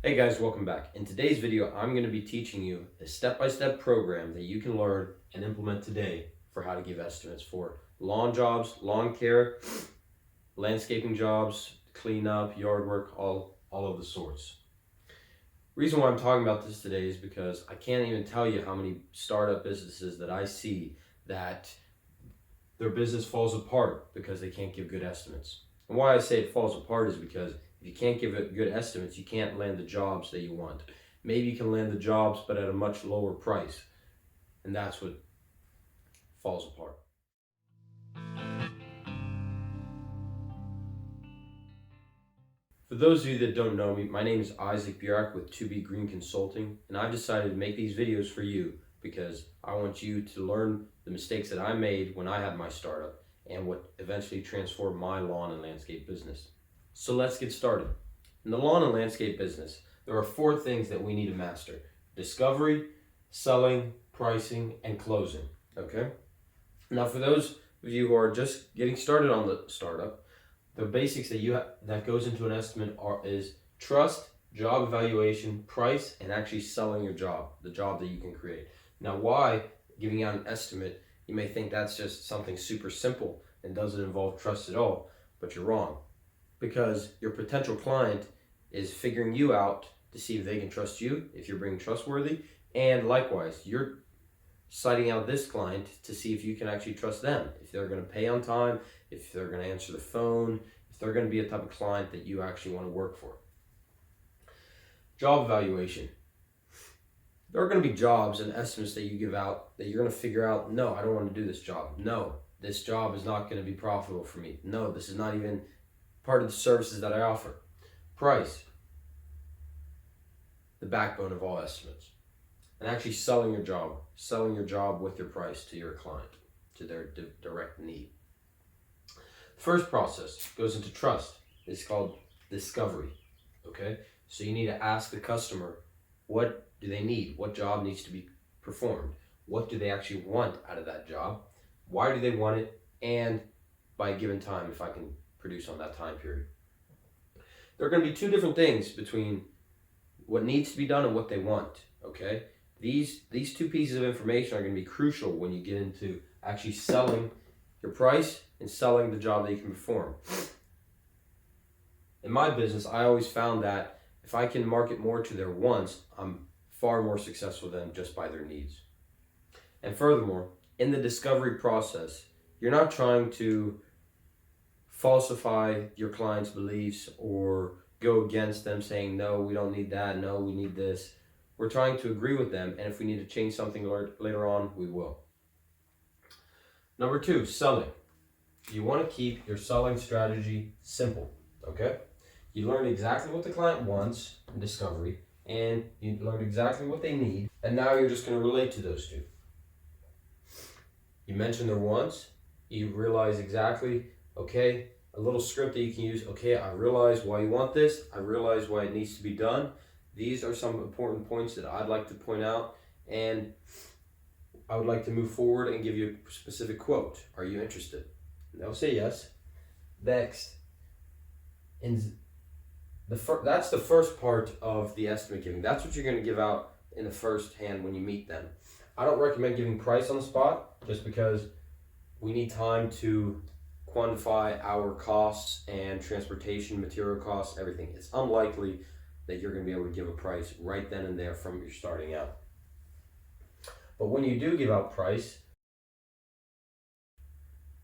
Hey guys, welcome back. In today's video, I'm going to be teaching you a step-by-step program that you can learn and implement today for how to give estimates for lawn jobs, lawn care, landscaping jobs, cleanup, yard work, all of the sorts. Reason why I'm talking about this today is because I can't even tell you how many startup businesses that I see that their business falls apart because they can't give good estimates. And why I say it falls apart is because if you can't give it good estimates, you can't land the jobs that you want. Maybe you can land the jobs, but at a much lower price. And that's what falls apart. For those of you that don't know me, my name is Isaac Bjork with 2B Green Consulting, and I've decided to make these videos for you because I want you to learn the mistakes that I made when I had my startup and what eventually transformed my lawn and landscape business. So let's get started. In the lawn and landscape business, there are 4 things that we need to master: discovery, selling, pricing, and closing. Okay? Now, for those of you who are just getting started on the startup, the basics that goes into an estimate is trust, job evaluation, price, and actually selling your job, the job that you can create. Now, why giving out an estimate? You may think that's just something super simple and doesn't involve trust at all, but you're wrong, because your potential client is figuring you out to see if they can trust you, if you're being trustworthy, and likewise, you're citing out this client to see if you can actually trust them, if they're going to pay on time, if they're going to answer the phone, if they're going to be a type of client that you actually want to work for. Job evaluation. There are going to be jobs and estimates that you give out that you're going to figure out, no, I don't want to do this job. No, this job is not going to be profitable for me. No, this is not even part of the services that I offer. Price. The backbone of all estimates. And actually selling your job with your price to your client, to their direct need. The first process goes into trust. It's called discovery. Okay, so you need to ask the customer, what do they need? What job needs to be performed? What do they actually want out of that job? Why do they want it? And by a given time, if I can produce on that time period. There are going to be 2 different things between what needs to be done and what they want. Okay. These 2 pieces of information are going to be crucial when you get into actually selling your price and selling the job that you can perform. In my business, I always found that if I can market more to their wants, I'm far more successful than just by their needs. And furthermore, in the discovery process, you're not trying to falsify your client's beliefs or go against them saying, no, we don't need that, no, we need this. We're trying to agree with them, and if we need to change something later on, we will. Number 2, selling. You want to keep your selling strategy simple, okay? You learned exactly what the client wants in discovery, and you learned exactly what they need, and now you're just going to relate to those 2. You mentioned their wants, you realize exactly, okay, a little script that you can use, okay, I realize why you want this, I realize why it needs to be done. These are some important points that I'd like to point out, and I would like to move forward and give you a specific quote. Are you interested? And they'll say yes. Next, that's the first part of the estimate giving. That's what you're going to give out in the first hand when you meet them. I don't recommend giving price on the spot just because we need time to quantify our costs and transportation, material costs, everything. It's unlikely that you're going to be able to give a price right then and there from your starting out. But when you do give out price,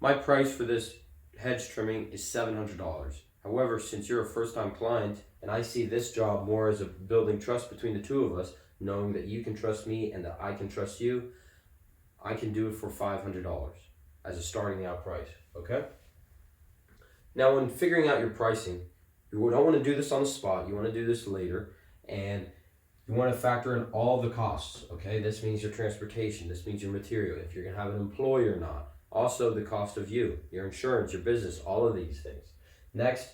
my price for this hedge trimming is $700. However, since you're a first-time client and I see this job more as a building trust between the 2 of us, knowing that you can trust me and that I can trust you, I can do it for $500 as a starting out price, okay? Now, when figuring out your pricing, you don't want to do this on the spot. You want to do this later, and you want to factor in all the costs, okay? This means your transportation. This means your material, if you're going to have an employee or not. Also, the cost of you, your insurance, your business, all of these things. Next,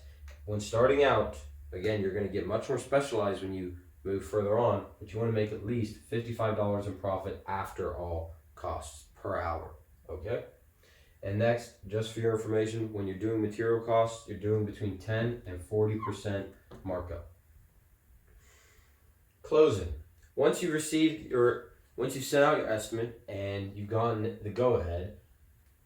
when starting out, again, you're going to get much more specialized when you move further on, but you want to make at least $55 in profit after all costs per hour, okay? And next, just for your information, when you're doing material costs, you're doing between 10 and 40% markup. Closing. Once you sent out your estimate and you've gotten the go-ahead,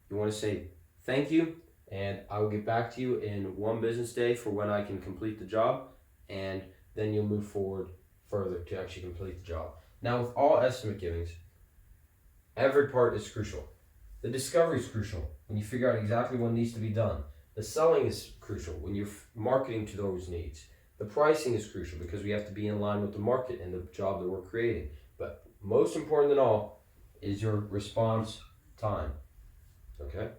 you want to say thank you, and I will get back to you in 1 business day for when I can complete the job, and then you'll move forward further to actually complete the job. Now, with all estimate givings, every part is crucial. The discovery is crucial when you figure out exactly what needs to be done. The selling is crucial when you're marketing to those needs. The pricing is crucial because we have to be in line with the market and the job that we're creating. But most important than all is your response time. Okay?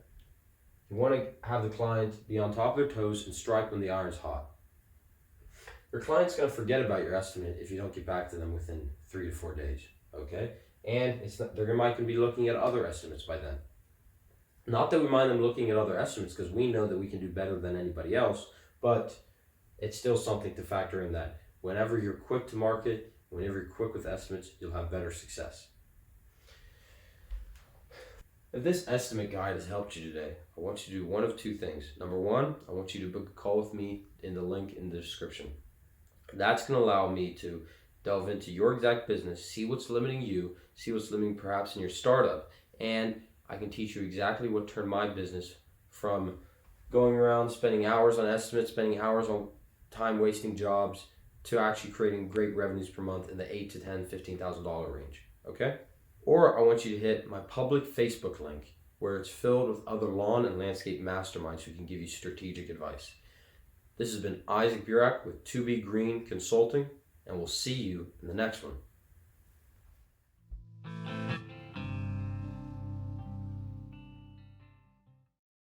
You want to have the client be on top of their toes and strike when the iron's hot. Your client's going to forget about your estimate if you don't get back to them within 3 to 4 days. Okay? And they're might be looking at other estimates by then. Not that we mind them looking at other estimates, because we know that we can do better than anybody else, but it's still something to factor in that whenever you're quick to market, whenever you're quick with estimates, you'll have better success. If this estimate guide has helped you today, I want you to do one of two things. Number one, I want you to book a call with me in the link in the description. That's going to allow me to delve into your exact business, see what's limiting you, see what's limiting perhaps in your startup, and I can teach you exactly what turned my business from going around spending hours on estimates, spending hours on time wasting jobs, to actually creating great revenues per month in the $8,000 to $10,000, $15,000 range. Okay? Or I want you to hit my public Facebook link where it's filled with other lawn and landscape masterminds who can give you strategic advice. This has been Isaac Burak with 2B Green Consulting, and we'll see you in the next one.